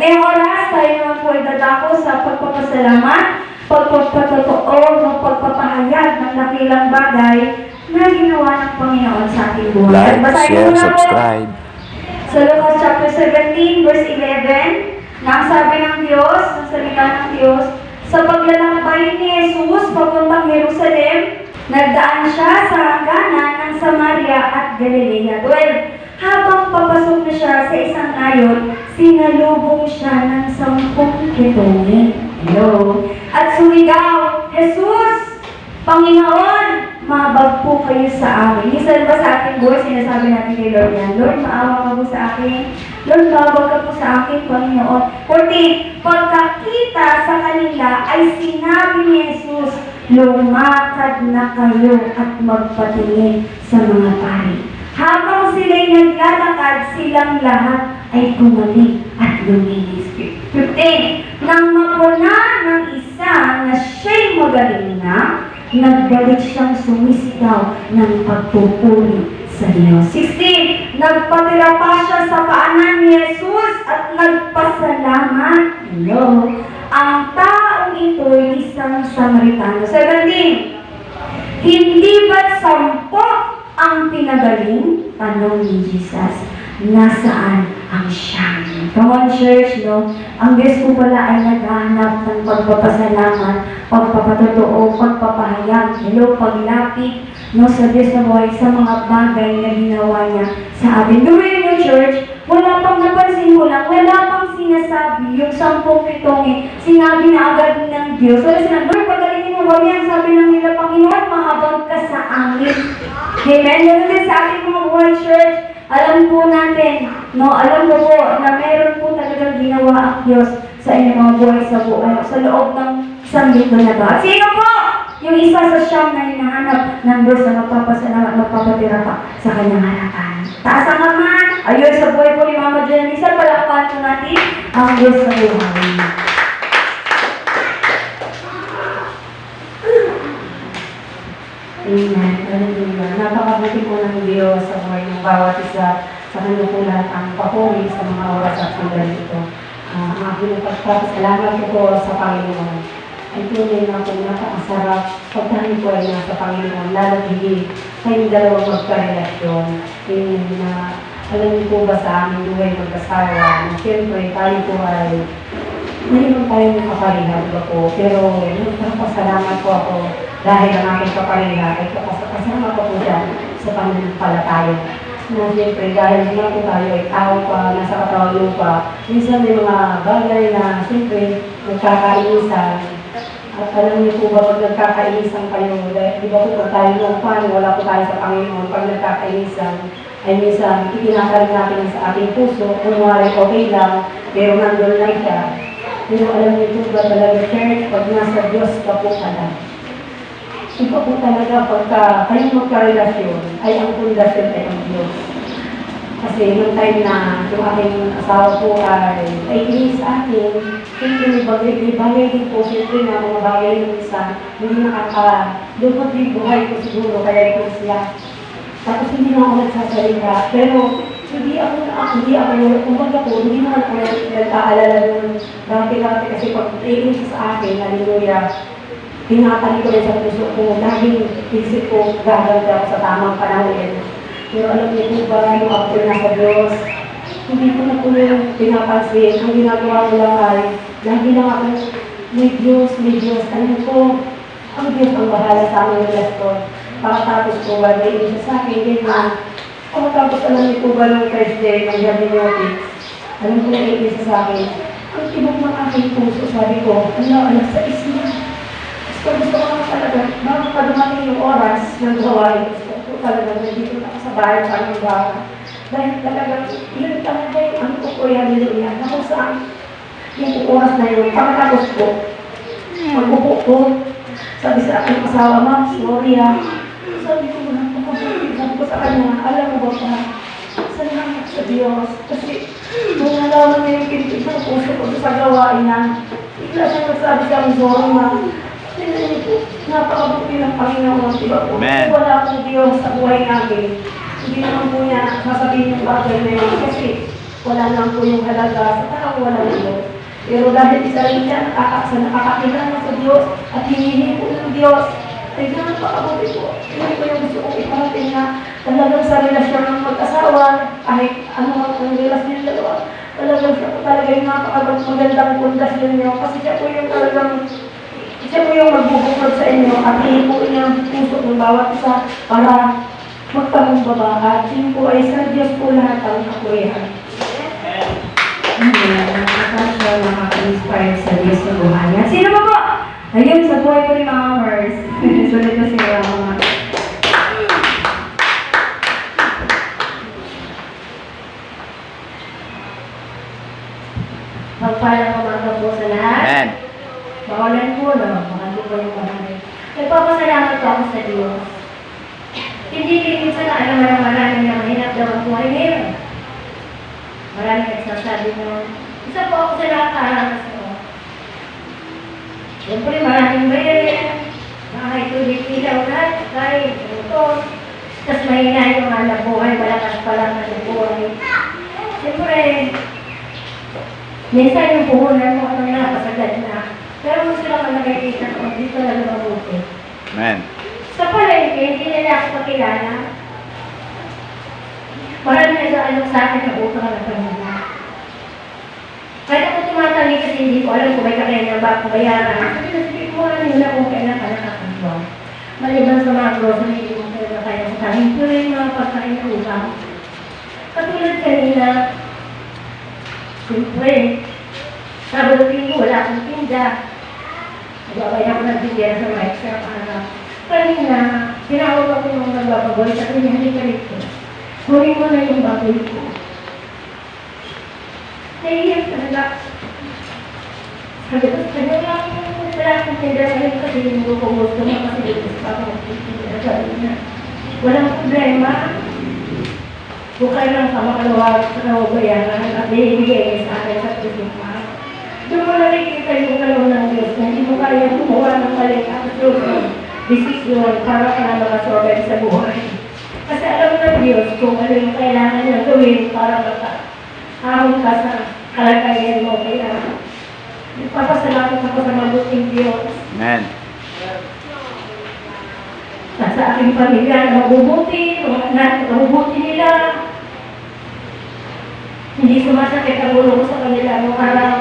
ngayong oras, tayo naman po ay dadako sa pagpapasalamat, pagpapatotoo, ng pagpapahayag ng dakilang bagay na ginawa ng Panginoon sa ating buhay. Like, share, subscribe. Sa Lucas chapter 17, verse 11, na ang sabi ng Diyos, ang salita ng Diyos, sa paglalakbay ni Jesus papuntang Jerusalem, nagdaan siya sa hangganan ng Samaria at Galilea. 12. Habang papasok na siya sa isang nayon, sinalubong siya ng 10 kituwid. Hello. At sumigaw, Jesus, Panginoon, mabag po kayo sa amin. Minsan ba sa ating buhay, sinasabi natin kay Lord yan, Lord, maawa ka po sa akin. Lord, mabag ka po sa akin, Panginoon. 14. Pagkakita sa kanila ay sinabi ni Jesus, lumakad na kayo at magpatingin sa mga pari. Habang sila'y naglalakad, silang lahat ay kumalik at luminis. 15. Nang mapuna ng isa na siya'y magaling na, nagbalik siyang sumisigaw ng pagpupuri sa Diyos. 16. Nagpatira pa siya sa paanan ni Jesus at nagpasalamat. Hello. Ang taong ito'y isang Samaritano. 17. Hindi ba't 10 ang pinagaling? Tanong ni Jesus. Nasaan ang siyang? Come on, church, no? Ang Diyos po pala ay naghahanap ng pagpapasalamat, pagpapatotoo, pagpapahayag, hello, paglapit, no, sa Diyos na buhay, sa mga bagay na ginawa niya sa atin. Gawin niyo, church, wala pang napansin mo lang, wala pang sinasabi, yung 10 pitong sinabi na agad ng Diyos. So, sinabi, Lord, pagalingin mo, yan, sabi ng nila, Panginoon, mahabag ka sa angin. Amen? Ganun din sa ating mga buhay, church. Alam po natin, no, alam mo po na meron po talagang ginawa ang Diyos sa inyong mga buhay sa loob ng isang linggo na to. At sino po? Yung isa sa siyam na hinahanap ng Diyos na magpapasalamat, magpapatira pa sa kanyang harapan. Taas ang kamay. Ayun sa buhay po ni Mama Janisa, palakpan po natin ang Diyos sa buhay. Amen. Hallelujah. Napakabuti po ng Diyos sa buhay ng bawat isa sa kanya po lahat ang papuri sa mga oras at sandali ito. Ang aking pagpapasalamat ko po sa Panginoon. Ay tunay na po napakasarap pag tayo po ay nasa Panginoon. Lalo higit kayong dalawang magkarelasyon. Na alam niyo po ba sa aming buhay mag-asawa na siyempre tayo po ay mayroon tayong kaparihan ba po. Pero nagpapasalamat po ako dahil ang aking kaparihan ay kasama ko po dyan sa pananampalataya. Na siyempre dahil nga po tayo ay tao pa, nasa katawan lupa, minsan may mga bagay na siyempre nagkakainisan. At alam niyo po ba pag nagkakainisan kayo, di ba po pag tayo lupa, wala po tayo sa Panginoon, pag nagkakainisan, ay minsan itinakarin natin sa ating puso, kung wala okay lang, pero nandun na siya. Pero alam niyo po ba talaga, church, pag nasa Diyos ka po pala. Iba po talaga pagka kayong magkarelasyon, ay ang pundasyon ay ang Diyos. Kasi nung time na yung aking asawa po ay inis sa akin, siyempre may bagay din po, siyempre na mga bagay yung isa, hindi lumot yung buhay ko siguro, kaya ito siya. Tapos hindi na ako nagsasalita, pero hindi ako, kumbaga po, hindi naman ako nag-aalala nun dati kasi pag inis sa akin, hallelujah, tinatali ko rin sa puso ko, laging isip ko, gaganda sa tamang panahon. Pero alam niyo po ba, yung after na sa Diyos, hindi ko na po yung pinapansin. Ang ginagawa ko lang ay, lagi lang ako, may Diyos. Alam ko, ang Diyos ang bahala sa aming relasyon. Pakatapos ko ba, may isa sa akin, ganyan. Pakatapos alam niyo po ba nung Thursday, ng hermeneutics, alam ko na isa sa akin, ang tibok ng aking puso, sabi ko, alas sa isla. Gusto ko naman talaga, bago pa dumating yung oras ng gawain, gusto ko talaga nandito na sa bahay sa aming bahay. Dahil talaga, yun talaga yung ano ko po yan, hallelujah, na kung saan yung oras na yun, pagkatapos ko, magpupo ko, sabi sa aking asawa, Ma'am, sorry sabi ko, sabi ko sa kanya, alam mo ba pa, salamat sa Diyos, kasi nung nalaman niya yung kinipig ng puso ko sa gawain na, bigla siya nagsabi sa aking sorry, Ma'am, napakabuti ng Panginoon, diba po? Wala akong Diyos sa buhay namin. Hindi naman po niya sasabihin yung bagay na yun kasi wala lang po yung halaga sa tao. ako walang Diyos. Pero dahil isa rin siya, nakakakilala sa Diyos at hinihingi ko ng Diyos. Ay, ganun pakabuti ko. Hindi ko yung gusto kong iparating na talagang sa relasyon ng mag-asawa, kahit ano ang relasyon ng dalawa, talagang siya po talaga yung magandang pundasyon niyo. Kasi siya po yung talagang, siya po yung magbubukod sa inyo at hindi po niya puso ng bawat isa para magpamumbaba. At yun po ay sa Diyos po lahat ang kapurihan. Nakakasya, nakaka-inspire sa Diyos sa buhay niya. Sino ba po? Ayun, sa buhay ko ni Mama Mars. Sulit ko siya mga. Pagpalang umaga po sa lahat. Amen. Bawalan po, no? Baka po yung bahay. Nagpapasalamat po ako sa Diyos. Hindi minsan na alam mo maraming na mahirap daw ang buhay ngayon. Maraming nagsasabi na, isa po ako sa nakakaranas ko. Siyempre maraming bayarin, kahit ulit ilaw lahat, kahit ito. Tapos mahina yung anak buhay, malakas pa lang ang buhay. Siyempre, minsan yung puhunan mo anong napasagad na. Pero mo sila ka nakikita ko, dito na lumabuti. Amen. Sa palengke, hindi nila ako pakilala. Maraming nag-aalok sa akin ng utang na pamilya. Kahit ako tumatali kasi hindi ko alam kung may kakayanan ba akong bayaran. Sabi ko ano nila kung kailan ka nakakagawa. Maliban sa mga grocery, hindi ko kailan kaya ko kain. Pero yung mga pagkain na utang. Katulad kanina, siyempre, Sabado Linggo, wala akong tinda. Nagbabay ako ng tinda sa mga extra para. Kanina, tinawag ako ng nagbabagoy sa kanya, hindi ka rito. Huling mo na yung baboy ko. Naiiyak talaga. Sabi ko, kanya lang, wala akong tinda ngayon kasi hindi ko gusto mo kasi dito sa pagkakitinda. Sabi na, walang problema. Kung kailan ka makalawag sa nawabayaran at hihigay sa akin sa prisma. Doon mo nakikita yung kalong ng Diyos na hindi mo kaya kumuha ng maling action, desisyon para ka na makasurvive sa buhay. Kasi alam ng Diyos kung ano yung kailangan niya gawin para makaahon ka sa kalagayan mo. Kaya nagpapasalamat ako sa mabuting Diyos. Amen. At sa aking pamilya na mabubuti, mga anak na mabubuti nila. Hindi sumasakit ang ulo ko sa kanila nung araw.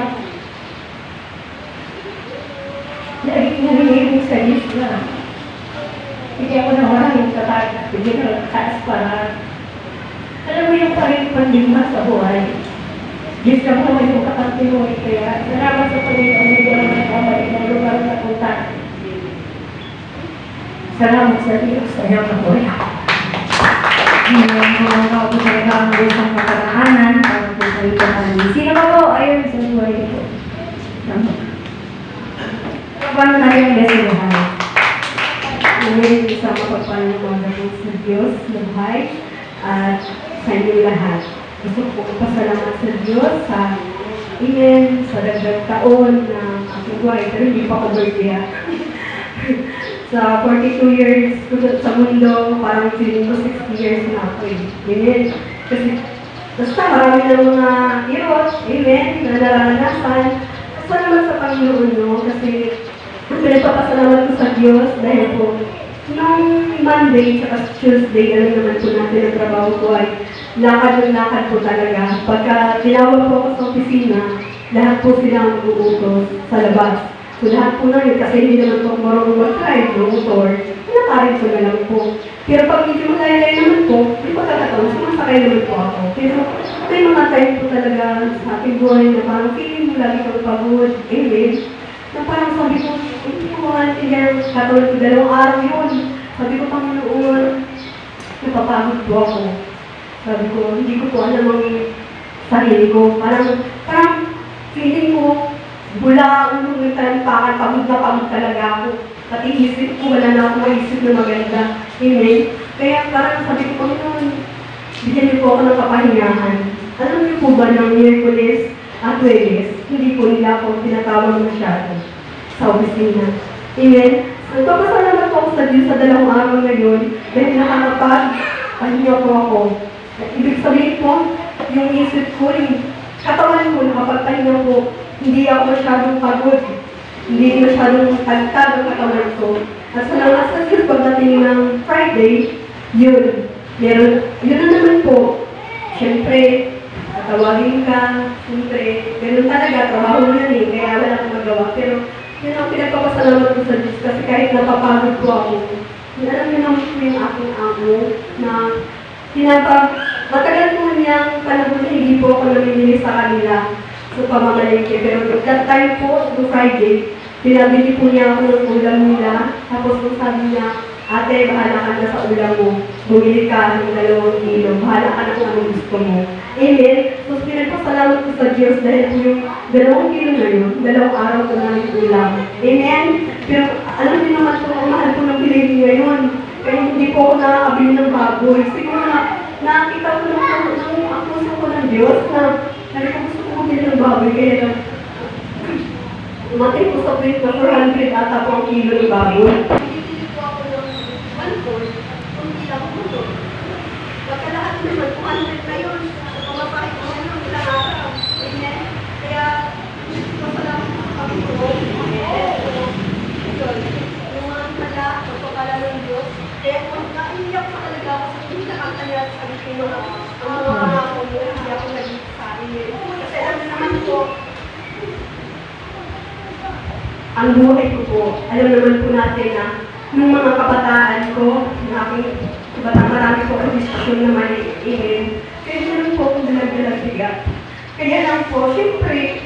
Lagi humihiling sa Diyos na. Hindi ako na maraming tatag. Hindi na nagtaas para. Alam mo yung pandima sa buhay. Diyos na mo yung kapantinuwi. Kaya salamat sa Panginoon. Hindi ko naman kamali ng lugar na punta. Salamat sa Diyos sa iyong buhay. Ngayon po mga po talaga ang gustong makaraanan para po sa ito. Sino ba po? Ayun, sa buhay ko. Paano na yung desiluhan? Ngayon, isang mapagpanawagan po sa Diyos, sa buhay, at sa inyo lahat. Gusto ko pasalamat sa Diyos sa imen, sa dagdag taon na aking buhay, pero hindi pa ko birthday. Sa 42 years ko sa mundo, parang feeling ko 60 years na ako eh. Amen. Kasi, basta marami na mga irot, amen, na naranasan. Basta naman sa Panginoon, no? Kasi, pinagpapasalamat ko sa Diyos dahil po, nung Monday at Tuesday, alam naman po natin ang trabaho ko ay lakad ng lakad po talaga. Pagka tinawag po ako sa opisina, lahat po sila ang uutos sa labas. So lahat po na yun, kasi hindi naman po marunong mag-drive ng motor, pinatarin ko na lang po. Pero pag medyo malaylay naman po, hindi ko tatataon, sumasakay naman po ako. Pero may mga time po talaga sa ating buhay na parang feeling mo lagi kang pagod, amen. Na parang sabi ko, hindi ko maintindihan, katulad ko 2 araw yun. Sabi ko, Panginoon, napapagod po ako. Sabi ko, hindi ko po alam ang sarili ko. Parang feeling ko, bula ulo ng talampakan, pagod na pagod talaga ako. Pati isip ko, wala na ako maisip na maganda. Amen. Kaya parang sabi ko, Panginoon, bigyan niyo po ako ng kapahingahan. Alam niyo po ba ng Miyerkules at Huwebes, hindi po nila ako tinatawag masyado sa opisina. Amen. Nagpapasalamat po ako sa Diyos sa 2 araw na yun dahil nakakapag-pahinga po ako. At ibig sabihin po, yung isip ko, yung katawan ko, nakapagpahinga hindi ako masyadong pagod. Hindi masyadong tagtag ang katawan ko. At salamat sa Diyos pagdating ng Friday, yun. Yun na naman po. Siyempre, tatawagin ka, siyempre, ganun talaga, trabaho mo yan eh, kaya wala akong magawa. Pero, yun ang pinagpapasalamat ko sa Diyos kasi kahit napapagod ko ako, alam niyo naman po yung aking amo na matagal po niyang panahon na hindi po ako namimili sa kanila sa pamamalingke. Pero that time po, no Friday, pinabili po niya ako ng ulam nila. Tapos kung sabi niya, ate, bahala ka na sa ulam mo. Bumili ka ng 2 kilo. Bahala ka na kung anong gusto mo. Amen. So, pinagpasalamat ko sa Diyos dahil po yung 2 kilo na yun, 2 araw ko namin ulam. Amen. Pero alam niyo naman po, ang mahal ko ng bilhin ngayon. Kaya hindi po ako nakakabili ng baboy. Siguro na nakita ko lang ang puso ko ng Diyos na gusto ko bumili ng baboy. Kaya lang, umatay ko sa plate na 400 ata po ang kilo ng baboy. Bibili po ako ng 1 4, kundi lang po ito. Pagkalahat naman, 200 na yun. Pumapahit ko na ng ilang araw. Amen. Kaya, masalamat ko sa Panginoon. Yung mga mala, pagpapala ng Diyos. Kaya kung naiiyak pa talaga ako sa hindi nakakaya sa akin mga ako mo, hindi ako naging sa akin. Kasi alam na naman po, ang buhay ko po, alam naman po natin na nung mga kabataan ko, na aking kabataan, marami po ang desisyon na mali-iin. Kaya naman po kung dalag-dalag bigat. Kaya lang po, siyempre,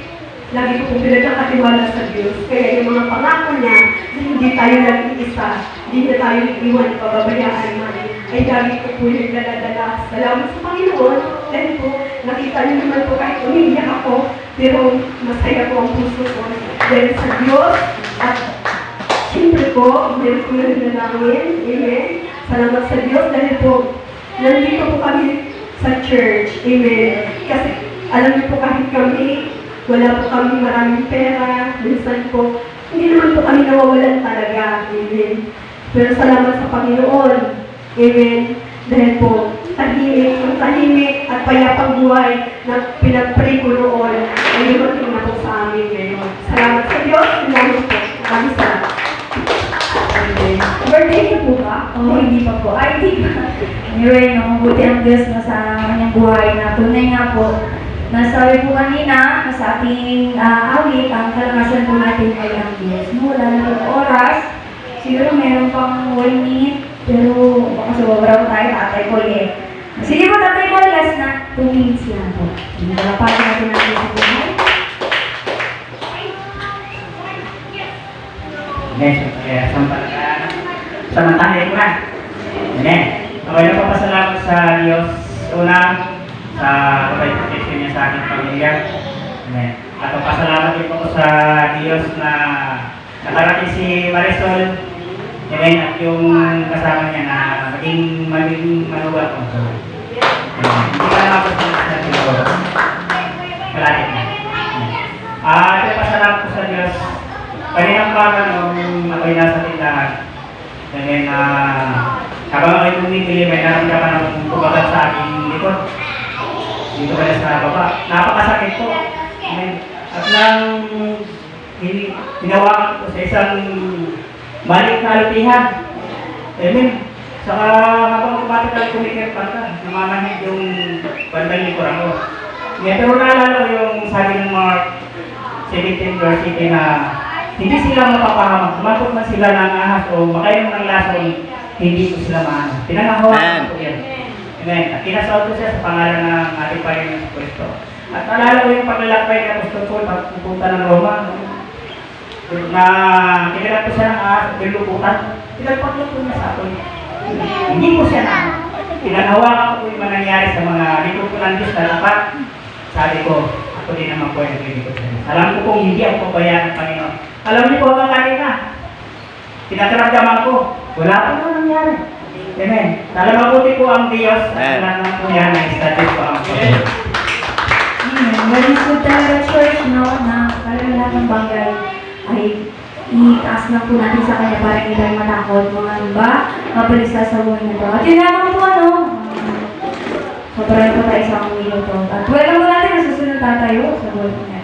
lagi ko pong pinagkakatiwala sa Diyos. Kaya yung mga pangako niya, na hindi tayo nag-iisa, hindi na tayo iwan, pababayaan man, ay lagi ko po yung daladala. Salamat sa Panginoon. Dahil po, nakita niyo naman po kahit umiiyak ako, pero masaya po ang puso ko. Dahil sa Diyos, at siyempre po, meron po na nanalangin. Amen. Salamat sa Diyos dahil po, nandito po kami sa church. Amen. Kasi alam niyo po kahit kami, wala po kami maraming pera, minsan po, hindi naman po kami nawawalan talaga. Amen. Pero salamat sa Panginoon. Amen. Dahil po, tahimik at payapang buhay na pinag-pray ko noon ay dumating na po sa amin ngayon. Salamat sa Diyos. Salamat po. Maraming salamat. Birthday niyo po ba? Oo, hindi pa po. Ay, hindi pa. Anyway, mabuti ang Diyos na sa kanyang buhay na tunay nga po. Nasabi po kanina sa ating awit, ang kalakasan po natin ay ang Diyos. Wala na yung oras. Siguro meron pang 1 minute, pero baka sobra po tayo, Tatay Paul eh. Sige po, Tatay Paul, last na 2 minutes lang po. Nagpapagod natin natin sa buhay. Next, kaya samantahin mo na. Amen. Okay na papasalamat sa Diyos. Una, sa protection niya sa aking pamilya. Amen. At papasalamat din po sa Diyos na nakarating si Marisol. Amen. At yung kasama niya na maging manugat ko. Hindi ka na mapasalamat sa Diyos. Kalahit na. At papasalamat ko sa Diyos. Kaninang baga nung ako'y nasa tindahan. Then, habang ako'y bumibili, may naramdaman akong kumagat sa aking likod. Dito pala sa baba. Napakasakit po. At nang tinawakan ko sa isang maliit na alutihan. Amen. Saka habang kumatagal kumikirpan ka, namanahid yung bandang likuran ko. Pero naalala ko yung sabi ng Mark 17 verse 18 na hindi sila mapapahamak. Sumatot man sila ng ahas o makainom ng lason, hindi ko sila maano. Pinangahawakan ko yan. Amen. At kinasal ko siya sa pangalan ng ating Panginoon Kristo. At naalala ko yung paglalakbay na gusto ko pagpupunta ng Roma. Na kinilap ko siya ng ahas at pinuputan. Pinagpaklot ko niya sa akin. Hindi ko siya na. Pinangahawakan ko yung manangyari sa mga likod ko ng Diyos na dapat. Sabi ko, ako din naman po yung nagbibigay ko sa inyo. Alam ko kung hindi ako pabayaan ng Panginoon. Alam niyo po ang kanina. Tinataramdaman ko. Wala pa naman nangyari. Amen. Alam mabuti po ang Diyos. At alam naman po yan na establish po ang Panginoon. Very good talaga church, no? Na talagang lahat ng bagay ay itaas na po natin sa kanya para hindi tayo matakot. Mga ano ba? Mapalisa sa buhay na ito. At yun naman po, ano? Paparay po tayo sa aming minuto. At welcome po natin na susunod tatayo sa buhay na